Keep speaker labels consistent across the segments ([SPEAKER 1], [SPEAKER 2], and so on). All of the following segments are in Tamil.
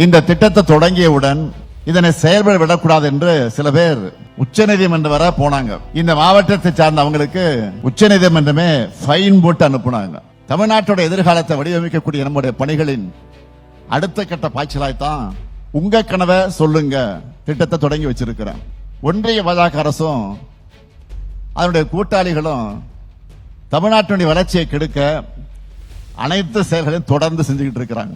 [SPEAKER 1] இந்த திட்டத்தை தொடங்கியவுடன் இதனை செயல்பட விடக்கூடாது என்று சில பேர் உச்சநீதிமன்றம் வர போனாங்க. இந்த மாவட்டத்தை சார்ந்த அவங்களுக்கு உச்சநீதிமன்றமே ஃபைன் போட்டு அனுப்புனாங்க. தமிழ்நாட்டோட எதிர்காலத்தை வடிவமைக்கக்கூடிய நம்முடைய பணிகளின் அடுத்த கட்ட பாய்ச்சலாய்த்தான் உங்க கனவை சொல்லுங்க திட்டத்தை தொடங்கி வச்சிருக்கிறேன். ஒன்றிய பாஜக அரசும் அதனுடைய கூட்டாளிகளும் தமிழ்நாட்டினுடைய வளர்ச்சியை கெடுக்க அனைத்து செயல்களையும் தொடர்ந்து செஞ்சுக்கிட்டு இருக்கிறாங்க.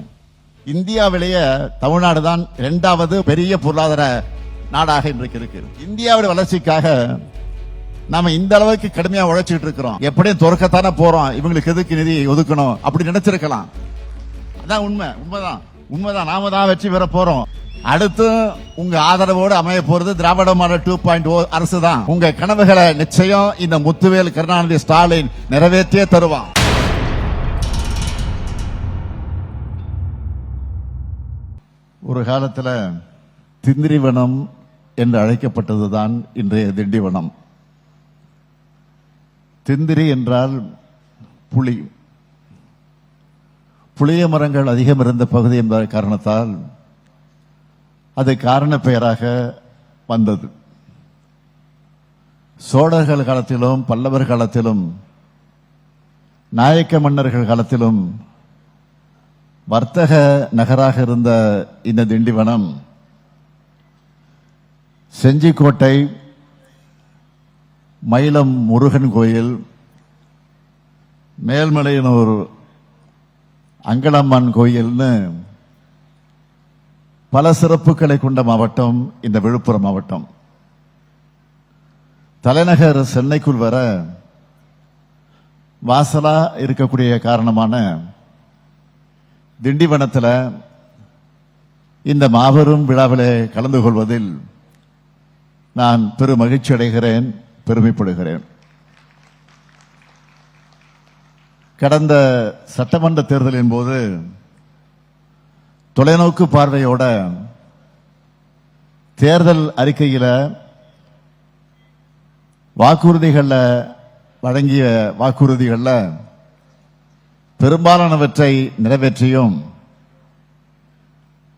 [SPEAKER 1] இந்தியாவிலேயே தமிழ்நாடு தான் 2வது பெரிய பொருளாதார நாடாக இன்றைக்கு இருக்கு. இந்தியாவுடைய வளர்ச்சிக்காக நாம இந்த அளவுக்கு கடுமையா உழைச்சிட்டு இருக்கிறோம். எப்படியும் துறக்கத்தானே போறோம், இவங்களுக்கு எதுக்கு நிதி ஒதுக்கணும் அப்படி நினைச்சிருக்கலாம். அதான் உண்மைதான். நாம தான் வெற்றி பெற போறோம். அடுத்து உங்க ஆதரவோடு அமைய போறது திராவிட மாடல் 2.0 அரசு தான். உங்க கனவுகளை நிச்சயம் இந்த முத்துவேல் கருணாநிதி ஸ்டாலின் நிறைவேற்றியே தருவான். ஒரு காலத்தில் திந்திரிவனம் என்று அழைக்கப்பட்டதுதான் இன்றைய திண்டிவனம். திந்திரி என்றால் புலி. புளிய மரங்கள் அதிகம் இருந்த பகுதி என்ற காரணத்தால் அது காரண பெயராக வந்தது. சோழர்கள் காலத்திலும் பல்லவர் காலத்திலும் நாயக்க மன்னர்கள் காலத்திலும் வர்த்தக நகராக இருந்த இந்த திண்டிவனம் செஞ்சிக்கோட்டை, மயிலம் முருகன் கோயில், மேல்மலையனூர் அங்கலம்மன் கோயில்னு பல சிறப்புகளை கொண்ட மாவட்டம் இந்த விழுப்புரம் மாவட்டம். தலைநகர் சென்னைக்குள் வர வாசலா இருக்கக்கூடிய காரணமான திண்டிவனத்தில் இந்த மாபெரும் விழாவிலே கலந்து கொள்வதில் நான் பெரும் மகிழ்ச்சி அடைகிறேன், பெருமைப்படுகிறேன். கடந்த சட்டமன்ற தேர்தலின் போது தொலைநோக்கு பார்வையோட தேர்தல் அறிக்கையில வழங்கிய வாக்குறுதிகள்ல பெரும்பாலானவற்றை நிறைவேற்றியும்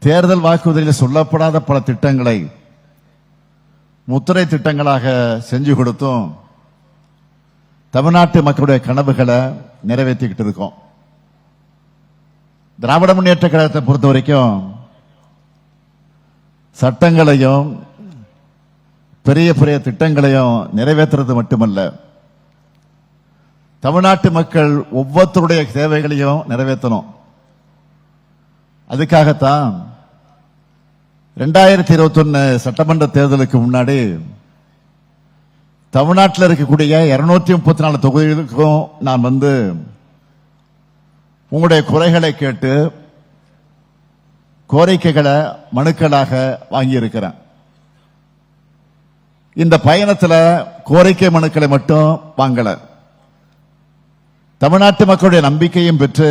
[SPEAKER 1] தேர்தல் வாக்குறுதியில் சொல்லப்படாத பல திட்டங்களை முத்திரை திட்டங்களாக செஞ்சு கொடுத்தும் தமிழ்நாட்டு மக்களுடைய கனவுகளை நிறைவேற்றிக்கிட்டு இருக்கோம். திராவிட முன்னேற்ற கழகத்தை பொறுத்த வரைக்கும் சட்டங்களையும் பெரிய பெரிய திட்டங்களையும் நிறைவேற்றுறது மட்டுமல்ல, தமிழ்நாட்டு மக்கள் ஒவ்வொருத்தருடைய தேவைகளையும் நிறைவேற்றணும். அதுக்காகத்தான் 2021 சட்டமன்ற தேர்தலுக்கு முன்னாடி தமிழ்நாட்டில் இருக்கக்கூடிய 234 தொகுதிகளுக்கும் நான் வந்து உங்களுடைய குறைகளை கேட்டு கோரிக்கைகளை மனுக்களாக வாங்கியிருக்கிறேன். இந்த பயணத்தில் கோரிக்கை மனுக்களை மட்டும் வாங்கல, தமிழ்நாட்டு மக்களுடைய நம்பிக்கையும் பெற்று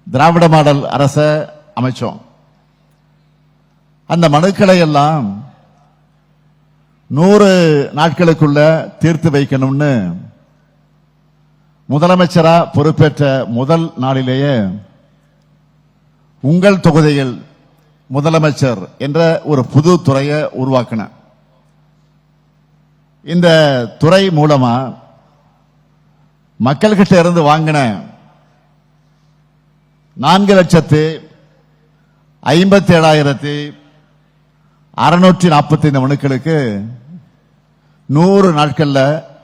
[SPEAKER 1] திராவிட மாடல் அரசை அமைச்சோம். அந்த மனுக்களை எல்லாம் 100 நாட்களுக்குள்ள தீர்த்து வைக்கணும்னு முதலமைச்சரா பொறுப்பேற்ற முதல் நாளிலேயே உங்கள் தொகுதியில் முதலமைச்சர் என்ற ஒரு புது துறையை உருவாக்கின. இந்த துறை மூலமா மக்கள்கிட்ட இருந்து வாங்கின 4,57,645 மனுக்களுக்கு 100 நாட்கள்ல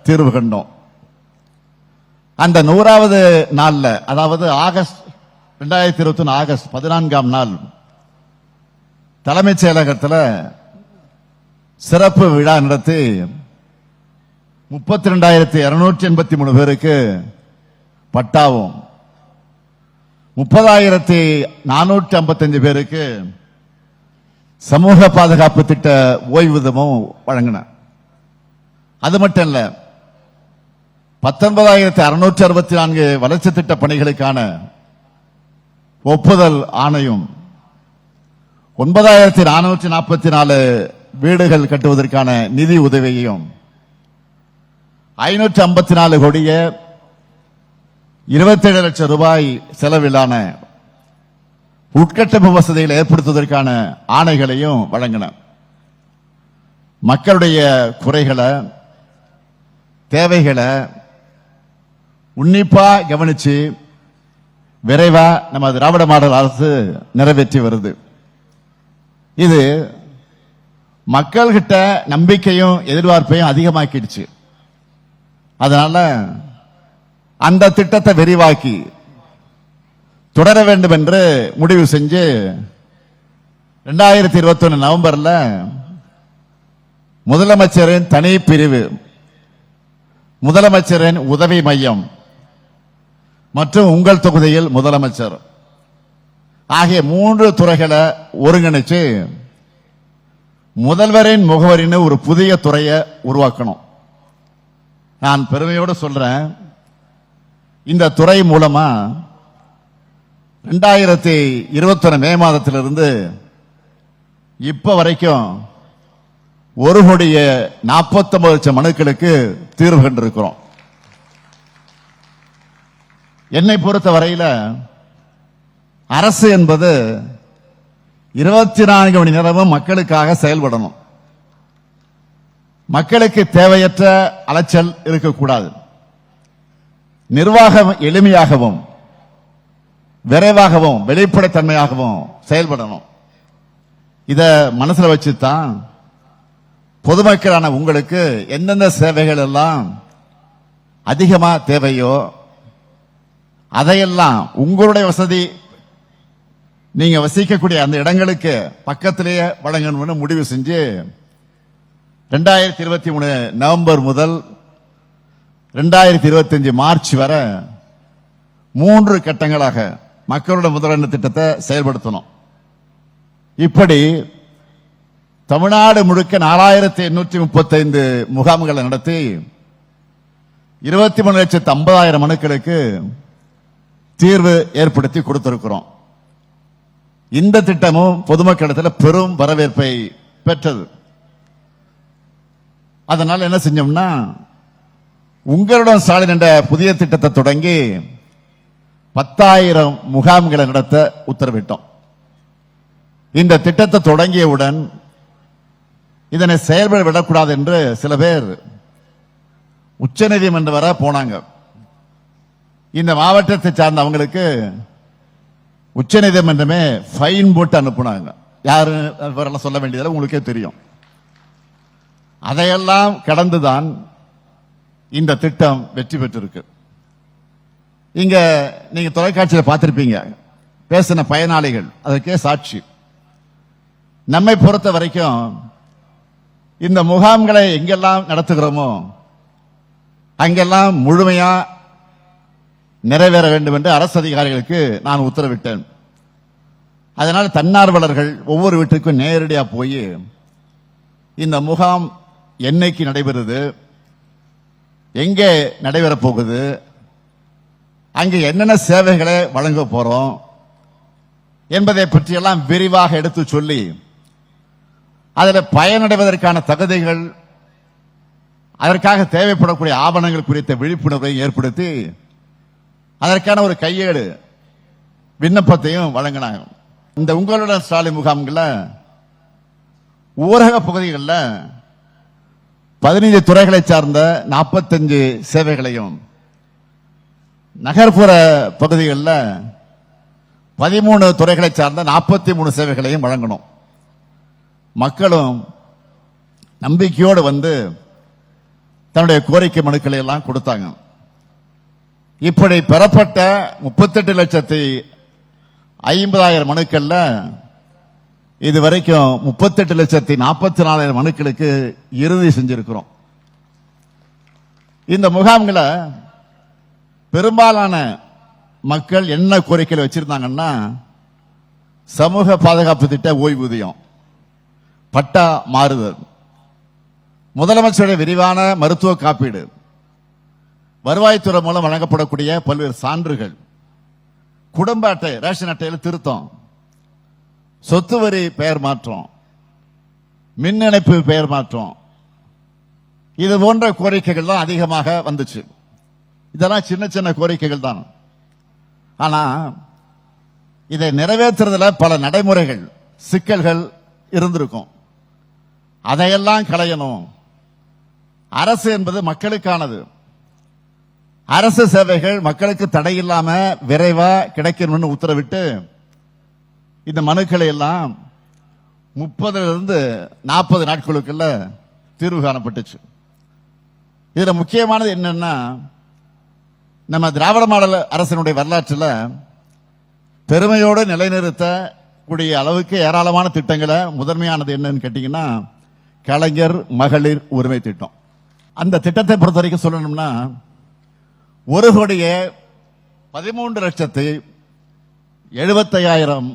[SPEAKER 1] தீர்வு கண்டோம். அந்த 100வது நாள்ல, அதாவது 2021 ஆகஸ்ட் 14ஆம் நாள் தலைமைச் செயலகத்தில் சிறப்பு விழா நடத்தி 32,283 பேருக்கு பட்டாவும் 30,455 பேருக்கு சமூக பாதுகாப்பு திட்ட ஓய்வூதியமும் வழங்கின. அது மட்டும் இல்ல, 19,664 வளர்ச்சி திட்ட பணிகளுக்கான ஒப்புதல் ஆணையும் 9,444 வீடுகள் கட்டுவதற்கான நிதி உதவியையும் 554 கோடியே 27 லட்சம் ரூபாய் செலவிலான உட்கட்டமைப்பு வசதிகளை ஏற்படுத்துவதற்கான ஆணைகளையும் வழங்கின. மக்களுடைய குறைகளை தேவைகளை உன்னிப்பா கவனிச்சு விரைவா நம்ம திராவிட மாடல் அரசு நிறைவேற்றி வருது. இது மக்கள்கிட்ட நம்பிக்கையும் எதிர்பார்ப்பையும் அதிகமாக்கிடுச்சு. அதனால அந்த திட்டத்தை விரிவாக்கி தொடர வேண்டும் என்று முடிவு செஞ்சு 2021 நவம்பர்ல முதலமைச்சரின் தனி பிரிவு, முதலமைச்சரின் உதவி மையம் மற்றும் உங்கள் தொகுதியில் முதலமைச்சர் ஆகிய 3 துறைகளை ஒருங்கிணைச்சு முதல்வரின் முகவரின்னு ஒரு புதிய துறையை உருவாக்கணும். நான் பெருமையோடு சொல்றேன், இந்த துறை மூலமா 2021 மே மாதத்திலிருந்து இப்ப வரைக்கும் 1,49,00,000 மனுக்களுக்கு தீர்வு கண்டிருக்கிறோம். என்னை பொறுத்த வரையில அரசு என்பது 24 மணி நேரமும் மக்களுக்காக செயல்படணும். மக்களுக்கு தேவையற்ற அலைச்சல் இருக்கக்கூடாது. நிர்வாகம் எளிமையாகவும் விரைவாகவும் வெளிப்படைத்தன்மையாகவும் செயல்படணும். இத மனசுல வச்சுதான் பொதுமக்களான உங்களுக்கு எந்தெந்த சேவைகள் எல்லாம் அதிகமா தேவையோ அதையெல்லாம் உங்களுடைய வசதி, நீங்க வசிக்கக்கூடிய அந்த இடங்களுக்கு பக்கத்திலேயே வழங்கணும்னு முடிவு செஞ்சு 2023 நவம்பர் முதல் 2025 மார்ச் வரை 3 கட்டங்களாக மக்களோட முதலீடு திட்டத்தை செயல்படுத்தணும். இப்படி தமிழ்நாடு முழுக்க 4835 முகாம்களை நடத்தி 23,50,000 மனுக்களுக்கு தீர்வு ஏற்படுத்தி கொடுத்திருக்கிறோம். இந்த திட்டமும் பொதுமக்களிடத்தில் பெரும் வரவேற்பை பெற்றது. அதனால என்ன செஞ்சோம்னா, உங்களுடன் ஸ்டாலின் என்ற புதிய திட்டத்தை தொடங்கி 10,000 முகாம்களை நடத்த உத்தரவிட்டோம். இந்த திட்டத்தை தொடங்கியவுடன் இதனை செயல்பட விடக்கூடாது என்று சில பேர் உச்சநீதிமன்றம் வரை போனாங்க. இந்த மாவட்டத்தை சார்ந்த அவங்களுக்கு உச்சநீதிமன்றமே ஃபைன் போட்டு அனுப்புனாங்க. யாரு சொல்ல வேண்டியதில்லை, உங்களுக்கே தெரியும். அதையெல்லாம் கடந்துதான் இந்த திட்டம் வெற்றி பெற்றிருக்கு. இங்க நீங்க தொலைக்காட்சியில் பார்த்திருப்பீங்க, பேசின பயனாளிகள் அதற்கே சாட்சி. நம்மை பொறுத்த வரைக்கும் இந்த முகாம்களை எங்கெல்லாம் நடத்துகிறோமோ அங்கெல்லாம் முழுமையா நிறைவேற வேண்டும் என்று அரசு அதிகாரிகளுக்கு நான் உத்தரவிட்டேன். அதனால் தன்னார்வலர்கள் ஒவ்வொரு வீட்டுக்கும் நேரடியா போய் இந்த முகாம் என்னைக்கு நடைபெறுது, எங்கே நடைபெறப் போகுது, அங்கே என்னென்ன சேவைகளை வழங்க போறோம் என்பதை பற்றியெல்லாம் விரிவாக எடுத்து சொல்லி அதில் பயனடைவதற்கான தகுதிகள், அதற்காக தேவைப்படக்கூடிய ஆவணங்கள் குறித்த விழிப்புணர்வை ஏற்படுத்தி அதற்கான ஒரு கையேடு விண்ணப்பத்தையும் வழங்கினாங்க. இந்த உங்களுடன் ஸ்டாலின் முகாம்களில் ஊரக பகுதிகளில் 15 துறைகளை சார்ந்த 45 சேவைகளையும், நகர்ப்புற பகுதிகளில் 13 துறைகளை சார்ந்த 43 சேவைகளையும் வழங்கணும். மக்களும் நம்பிக்கையோடு வந்து தன்னுடைய கோரிக்கை மனுக்களை எல்லாம் கொடுத்தாங்க. இப்படி பெறப்பட்ட 38,50,000 மனுக்கள்ல இதுவரைக்கும் 38,44,000 மனுக்களுக்கு இறுதி செஞ்சிருக்கிறோம். இந்த முகாம்களை பெரும்பாலான மக்கள் என்ன கோரிக்கைகள் வச்சிருந்தாங்கன்னா, சமூக பாதுகாப்பு திட்ட ஓய்வூதியம், பட்டா மாறுதல், முதலமைச்சருடைய விரிவான மருத்துவ காப்பீடு, வருவாய்த்துறை மூலம் வழங்கப்படக்கூடிய பல்வேறு சான்றுகள், குடும்ப அட்டை ரேஷன் அட்டையில் திருத்தம், சொத்து வரி பெயர் மாற்றம், மின் இணைப்பு பெயர் மாற்றம், இது போன்ற கோரிக்கைகள் தான் அதிகமாக வந்துச்சு. இதெல்லாம் சின்ன சின்ன கோரிக்கைகள் தான். ஆனா இதை நிறைவேற்றுறதுல பல நடைமுறைகள் சிக்கல்கள் இருந்திருக்கும். அதையெல்லாம் களையணும். அரசு என்பது மக்களுக்கானது. அரசு சேவைகள் மக்களுக்கு தடையில்லாம விரைவா கிடைக்கணும்னு உத்தரவிட்டு இந்த மனுக்களை எல்லாம் 30 to 40 நாட்களுக்குள்ள தீர்வு காணப்பட்டுச்சு. இதுல முக்கியமானது என்னன்னா, நம்ம திராவிட மாடல் அரசினுடைய வரலாற்றில் பெருமையோடு நிலைநிறுத்தக்கூடிய அளவுக்கு ஏராளமான திட்டங்களை முதன்மையானது என்னன்னு கேட்டீங்கன்னா, கலைஞர் மகளிர் உரிமை திட்டம். அந்த திட்டத்தை பொறுத்த வரைக்கும் சொல்லணும்னா 1,13,75,000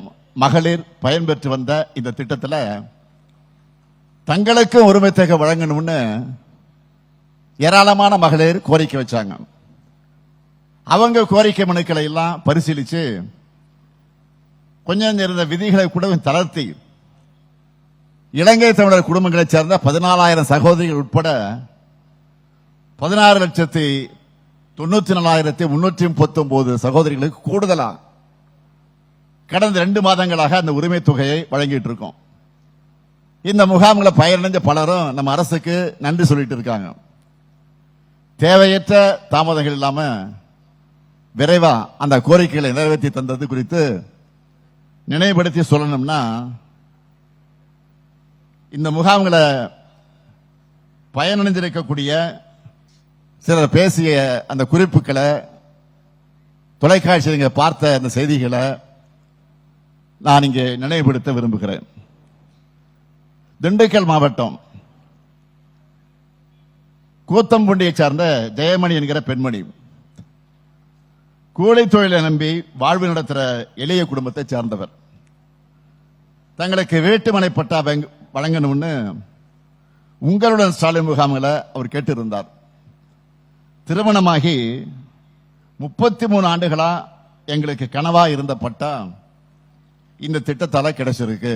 [SPEAKER 1] மகளிர் பயன்பெற்று வந்த இந்த திட்டத்தில் தங்களுக்கு உரிமை தொகை வழங்கணும்னு ஏராளமான மகளிர் கோரிக்கை வச்சாங்க. அவங்க கோரிக்கை மனுக்களை எல்லாம் பரிசீலிச்சு கொஞ்சம் இருந்த விதிகளை கூட தளர்த்தி இலங்கை தமிழர் குடும்பங்களைச் சேர்ந்த 14,000 சகோதரிகள் உட்பட 16,94,339 சகோதரிகளுக்கு கூடுதலா கடந்த 2 மாதங்களாக அந்த உரிமை தொகையை வழங்கிட்டு இருக்கோம். இந்த முகாம்களை பயனடைஞ்ச பலரும் நம்ம அரசுக்கு நன்றி சொல்லிட்டு இருக்காங்க. தேவையற்ற தாமதங்கள் இல்லாம விரைவா அந்த கோரிக்கைகளை நிறைவேற்றி தந்தது குறித்து நினைவுபடுத்தி சொல்லணும்னா, இந்த முகாம்களை பயனடைந்திருக்கக்கூடிய சிலர் பேசிய அந்த குறிப்புகளை, தொலைக்காட்சியில் பார்த்த அந்த செய்திகளை நான் இங்கே நினைவுபடுத்த விரும்புகிறேன். திண்டுக்கல் மாவட்டம் கூத்தம்புண்டியை சார்ந்த ஜெயமணி என்கிற பெண்மணி கூலி தொழிலை நம்பி வாழ்வு நடத்துகிற எளிய குடும்பத்தை சார்ந்தவர். தங்களுக்கு வீட்டுமனை பட்டா வழங்கணும்னு உங்களுடன் ஸ்டாலின் முகாம்களை அவர் கேட்டிருந்தார். திருமணமாகி 33 ஆண்டுகளா எங்களுக்கு கனவா இருந்த பட்டா இந்த திட்டத்தால கிடைச்சிருக்கு.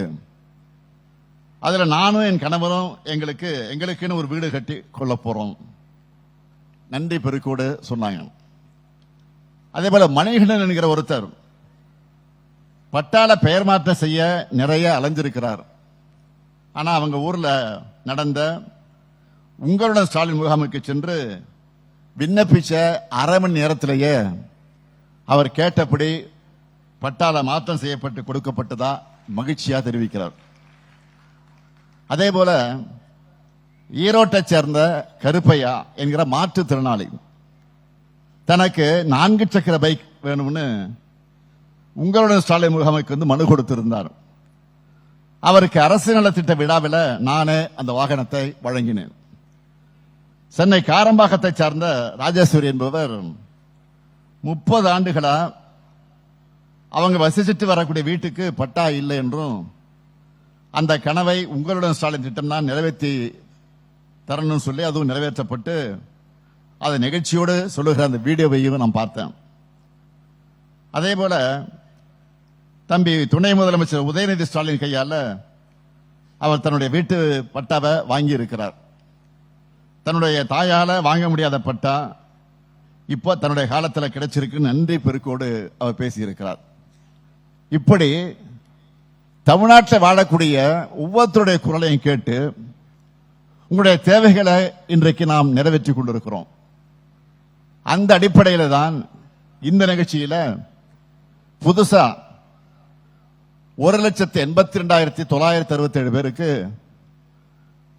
[SPEAKER 1] அதுல நானும் என் கணவரும் எங்களுக்குன்னு ஒரு வீடு கட்டி கொள்ள போறோம், நன்றி பெருக்கோடு சொன்னாங்க. அதே போல மணிகண்டன் என்கிற ஒருத்தர் பட்டால பெயர் மாற்றம் செய்ய நிறைய அலைஞ்சிருக்கிறார். ஆனா அவங்க ஊர்ல நடந்த உங்களுடன் ஸ்டாலின் முகாமுக்கு சென்று விண்ணப்பிச்ச அரை மணி நேரத்திலேயே அவர் கேட்டபடி பட்டால மாற்றம் செய்யப்பட்டு கொடுக்கப்பட்டதா மகிழ்ச்சியா தெரிவிக்கிறார். அதே போல ஈரோட்டை சேர்ந்த கருப்பையா என்கிற மாற்றுத்திறனாளி தனக்கு 4 சக்கர பைக் வேணும்னு உங்களுடன் ஸ்டாலின் முகாமுக்கு மனு கொடுத்திருந்தார். அவருக்கு அரசு நலத்திட்ட விழாவில் நானே அந்த வாகனத்தை வழங்கினேன். சென்னை காரம்பாக்கத்தை சார்ந்த ராஜேஸ்வரி என்பவர் 30 ஆண்டுகளா அவங்க வசிச்சுட்டு வரக்கூடிய வீட்டுக்கு பட்டா இல்லை என்றும் அந்த கனவை உங்களுடன் ஸ்டாலின் திட்டம் தான் நிறைவேற்றி தரணும்னு சொல்லி அதுவும் நிறைவேற்றப்பட்டு அதை நிகழ்ச்சியோடு சொல்லுகிற அந்த வீடியோவையும் நான் பார்த்தேன். அதே போல தம்பி துணை முதலமைச்சர் உதயநிதி ஸ்டாலின் கையால அவர் தன்னுடைய வீட்டு பட்டாவை வாங்கி இருக்கிறார். தன்னுடைய தாயால வாங்க முடியாத பட்டா இப்போ தன்னுடைய காலத்தில் கிடைச்சிருக்கு, நன்றி பெருக்கோடு அவர் பேசியிருக்கிறார். இப்படி தமிழ்நாட்டில் வாழக்கூடிய ஒவ்வொருத்தருடைய குரலையும் கேட்டு உங்களுடைய தேவைகளை இன்றைக்கு நாம் நிறைவேற்றிக் கொண்டிருக்கிறோம். அந்த அடிப்படையில் தான் இந்த நிகழ்ச்சியில புதுசா 1,82,967 பேருக்கு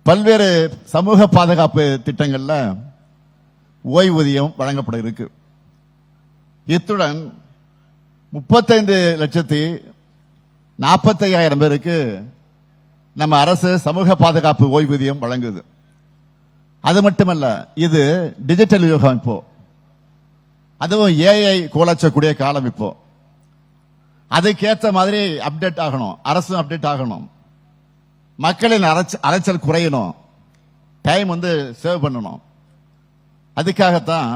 [SPEAKER 1] பல்வேறு சமூக பாதுகாப்பு திட்டங்கள்ல ஓய்வூதியம் வழங்கப்பட இருக்கு. இத்துடன் 35,45,000 பேருக்கு நம்ம அரசு சமூக பாதுகாப்பு ஓய்வூதியம் வழங்குது. அது மட்டுமல்ல, இது டிஜிட்டல் யுகம். இப்போ அதுவும் ஏஐ கோலச்சக்கூடிய காலம். இப்போ அதுக்கேற்ற மாதிரி அப்டேட் ஆகணும், அரசும் அப்டேட் ஆகணும், மக்களின் அலைச்சல் குறையணும், டைம் சேவ் பண்ணணும். அதுக்காகத்தான்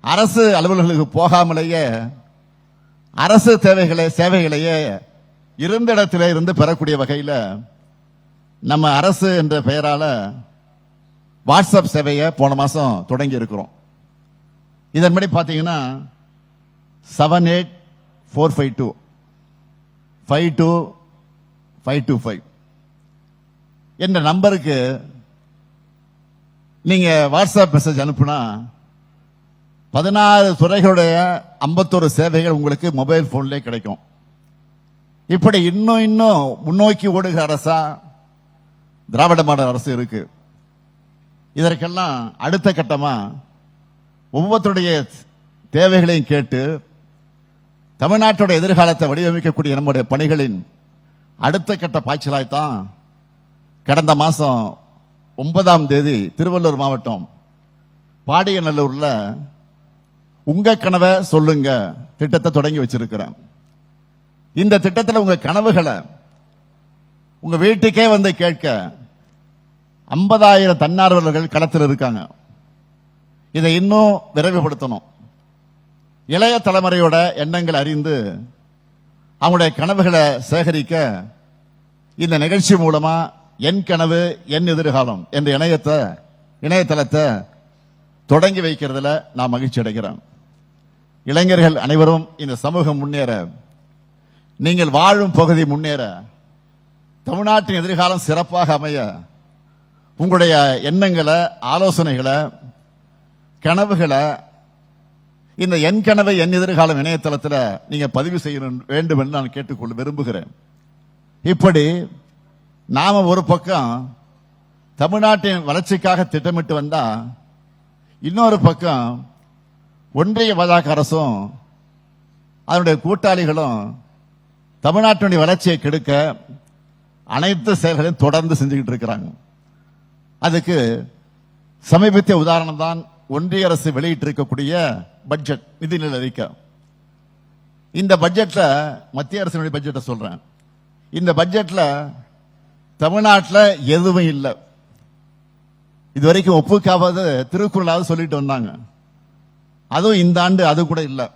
[SPEAKER 1] அரசு அலுவலர்களுக்கு போகாமலேயே அரசு சேவைகளையே இருந்த இடத்திலே இருந்து பெறக்கூடிய வகையில் நம்ம அரசு என்ற பெயரால வாட்ஸ்அப் சேவையை போன மாசம் தொடங்கி இருக்கிறோம். இதன்படி பாத்தீங்கன்னா 78452 52525 என்ற நம்பருக்கு நீங்க வாட்ஸ்அப் மெசேஜ் அனுப்புனா 16 துறைகளுடைய 51 சேவைகள் உங்களுக்கு மொபைல் போன்லயே கிடைக்கும். இப்படி இன்னும் முன்னோக்கி ஓடுகிற அரசா திராவிட மாடல் அரசு இருக்கு. இதற்கெல்லாம் அடுத்த கட்டமா ஒவ்வொருத்தருடைய தேவைகளையும் கேட்டு தமிழ்நாட்டுடைய எதிர்காலத்தை வடிவமைக்கக்கூடிய நம்முடைய பணிகளின் அடுத்த கட்ட பாய்ச்சலாய்த்தான் கடந்த மாசம் 9ஆம் தேதி திருவள்ளூர் மாவட்டம் பாடியநல்லூர்ல உங்க கனவை சொல்லுங்க திட்டத்தை தொடங்கி வச்சிருக்கிறேன். இந்த திட்டத்தில் உங்க கனவுகளை உங்க வீட்டுக்கே வந்து கேட்க 50,000 தன்னார்வலர்கள் களத்தில் இருக்காங்க. இதை இன்னும் விரைவுபடுத்தணும். இளைய தலைமுறையோட எண்ணங்கள் அறிந்து அவங்களுடைய கனவுகளை சேகரிக்க இந்த நிகழ்ச்சி மூலமா என் கனவு என் எதிர்காலம் என்ற இணையதளத்தை தொடங்கி வைக்கிறதுல நான் மகிழ்ச்சி அடைகிறேன். இளைஞர்கள் அனைவரும் இந்த சமூகம் முன்னேற, நீங்கள் வாழும் பகுதி முன்னேற, தமிழ்நாட்டின் எதிர்காலம் சிறப்பாக அமைய உங்களுடைய எண்ணங்களை, ஆலோசனைகளை, கனவுகளை இந்த என் கனவு என் எதிர்காலம் இணையதளத்தில் நீங்க பதிவு செய்ய வேண்டும் என்று நான் கேட்டுக்கொள்ள விரும்புகிறேன். இப்படி நாம ஒரு பக்கம் தமிழ்நாட்டின் வளர்ச்சிக்காக திட்டமிட்டு வந்தா, இன்னொரு பக்கம் ஒன்றிய பாஜக அரசும் அதனுடைய கூட்டாளிகளும் தமிழ்நாட்டினுடைய வளர்ச்சியை கெடுக்க அனைத்து செயல்களையும் தொடர்ந்து செஞ்சுக்கிட்டு இருக்கிறாங்க. அதுக்கு சமீபத்திய உதாரணம் தான் ஒன்றிய அரசு வெளியிட்டிருக்கக்கூடிய பட்ஜெட், நிதிநிலை அறிக்கை. இந்த பட்ஜெட்ல மத்திய அரசினுடைய பட்ஜெட்டை சொல்றேன். இந்த பட்ஜெட்ல தமிழ்நாட்டில் எதுவும் இல்லை. இதுவரைக்கும் ஒப்புக்காவது திருக்குறளாவது சொல்லிட்டு வந்தாங்க. அதுவும் இந்த ஆண்டு அது கூட இல்லை.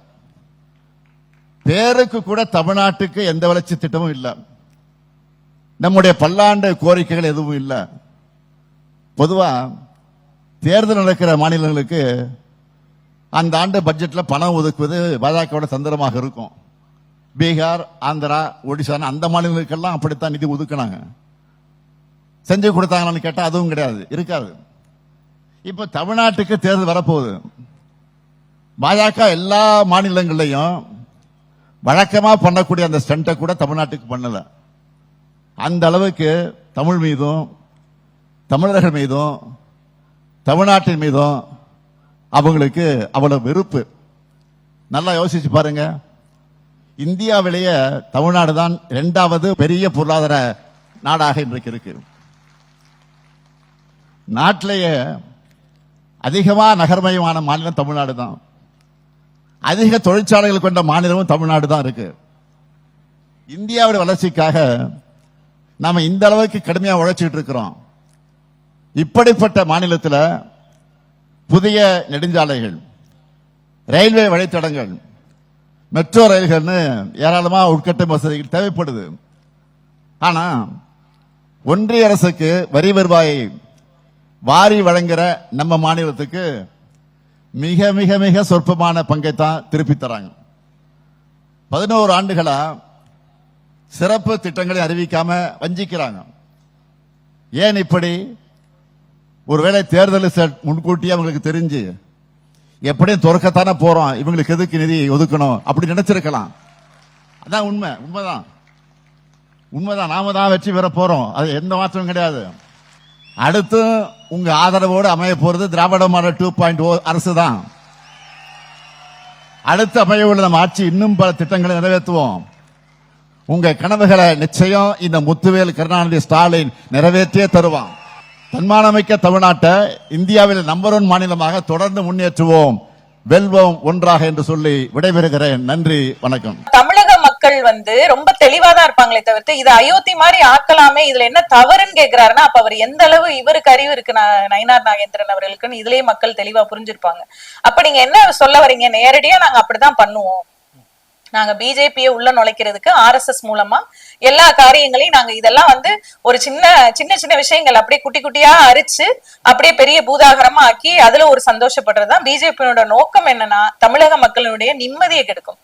[SPEAKER 1] பேருக்கு கூட தமிழ்நாட்டுக்கு எந்த வளர்ச்சி திட்டமும் இல்லை. நம்முடைய பல்லாண்டு கோரிக்கைகள் எதுவும் இல்லை. பொதுவா தேர்தல் நடக்கிற மாநிலங்களுக்கு அந்த ஆண்டு பட்ஜெட்ல பணம் ஒதுக்குவது பாஜகவோட தந்திரமாக இருக்கும். பீகார், ஆந்திரா, ஒடிசா அந்த மாநிலங்களுக்கெல்லாம் அப்படித்தான் நிதி ஒதுக்கினாங்க. செஞ்சு கொடுத்தாங்கன்னு கேட்டா அதுவும் கிடையாது, இருக்காது. இப்ப தமிழ்நாட்டுக்கு தேர்தல் வரப்போகுது. பாஜக எல்லா மாநிலங்களையும் வழக்கமா பண்ணக்கூடிய அந்த ஸ்டண்ட்டை கூட தமிழ்நாட்டுக்கு பண்ணல. அந்த அளவுக்கு தமிழ் மீதும் தமிழர்கள் மீதும் தமிழ்நாட்டின் மீதும் அவங்களுக்கு அவ்வளவு வெறுப்பு. நல்லா யோசிச்சு பாருங்க. இந்தியாவிலேயே தமிழ்நாடு தான் 2வது பெரிய பொருளாதார நாடாக இன்றைக்கு இருக்கு. நாட்டிலேயே அதிகமா நகர்மயமான மாநிலம் தமிழ்நாடு தான். அதிக தொழிற்சாலைகள் கொண்ட மாநிலமும் தமிழ்நாடு தான் இருக்கு. இந்தியாவுடைய வளர்ச்சிக்காக நாம இந்த அளவுக்கு கடுமையா உழைச்சிட்டு இருக்கிறோம். இப்படிப்பட்ட மாநிலத்தில் புதிய நெடுஞ்சாலைகள், ரயில்வே வழித்தடங்கள், மெட்ரோ ரயில்கள்னு ஏராளமா உட்கட்ட வசதிகள் தேவைப்படுது. ஆனா ஒன்றிய அரசுக்கு வரி வருவாயை வாரி வழங்குற நம்ம மாநிலத்துக்கு மிக மிக மிக சொற்பமான பங்கை தான் திருப்பி தராங்க. 11 ஆண்டுகளா சிறப்பு திட்டங்களை அறிவிக்காம வஞ்சிக்கிறாங்க. ஏன் இப்படி? ஒருவேளை தேர்தல் முன்கூட்டியே அவங்களுக்கு தெரிஞ்சு எப்படியும் துறக்கத்தானே போறோம், இவங்களுக்கு எதுக்கு நிதி ஒதுக்கணும் அப்படி நினைச்சிருக்கலாம். அதான் உண்மைதான். நாம தான் வெற்றி பெற போறோம், அது எந்த மாற்றமும் கிடையாது. அடுத்து உங்க ஆதரவோடு அமைய போறது திராவிட மாடல் 2.0 அரசு தான். அடுத்து அமைய உள்ள நம்ம ஆட்சி இன்னும் பல திட்டங்களை நிறைவேற்றுவோம். உங்க கனவுகளை நிச்சயம் இந்த முத்துவேல் கருணாநிதி ஸ்டாலின் நிறைவேற்றியே தருவான். தன்மானமிக்க தமிழ்நாட்டை இந்தியாவில் நம்பர் 1 மாநிலமாக தொடர்ந்து முன்னேற்றுவோம், வெல்வோம் ஒன்றாக என்று சொல்லி விடைபெறுகிறேன். நன்றி, வணக்கம்.
[SPEAKER 2] தமிழக மக்கள் ரொம்ப தெளிவாதான் இருப்பாங்களே தவிர்த்து இது அயோத்தி மாதிரி ஆக்கலாமே, இதுல என்ன தவறுன்னு கேக்குறாருன்னா அப்ப அவர் எந்த அளவு இவருக்கு அறிவு இருக்கு நயினார் நாகேந்திரன் அவர்களுக்குன்னு இதுலயே மக்கள் தெளிவா புரிஞ்சிருப்பாங்க. அப்ப நீங்க என்ன சொல்ல வரீங்க? நேரடியா நாங்க அப்படிதான் பண்ணுவோம், நாங்க பிஜேபியை உள்ள நுழைக்கிறதுக்கு RSS மூலமா எல்லா காரியங்களையும் நாங்க இதெல்லாம் ஒரு சின்ன சின்ன விஷயங்கள் அப்படியே குட்டி குட்டியா அரிச்சு அப்படியே பெரிய பூதாகரமா ஆக்கி அதுல ஒரு சந்தோஷப்படுறதுதான் பிஜேபியோட நோக்கம். என்னன்னா தமிழக மக்களுடைய நிம்மதியை கெடுக்கும்.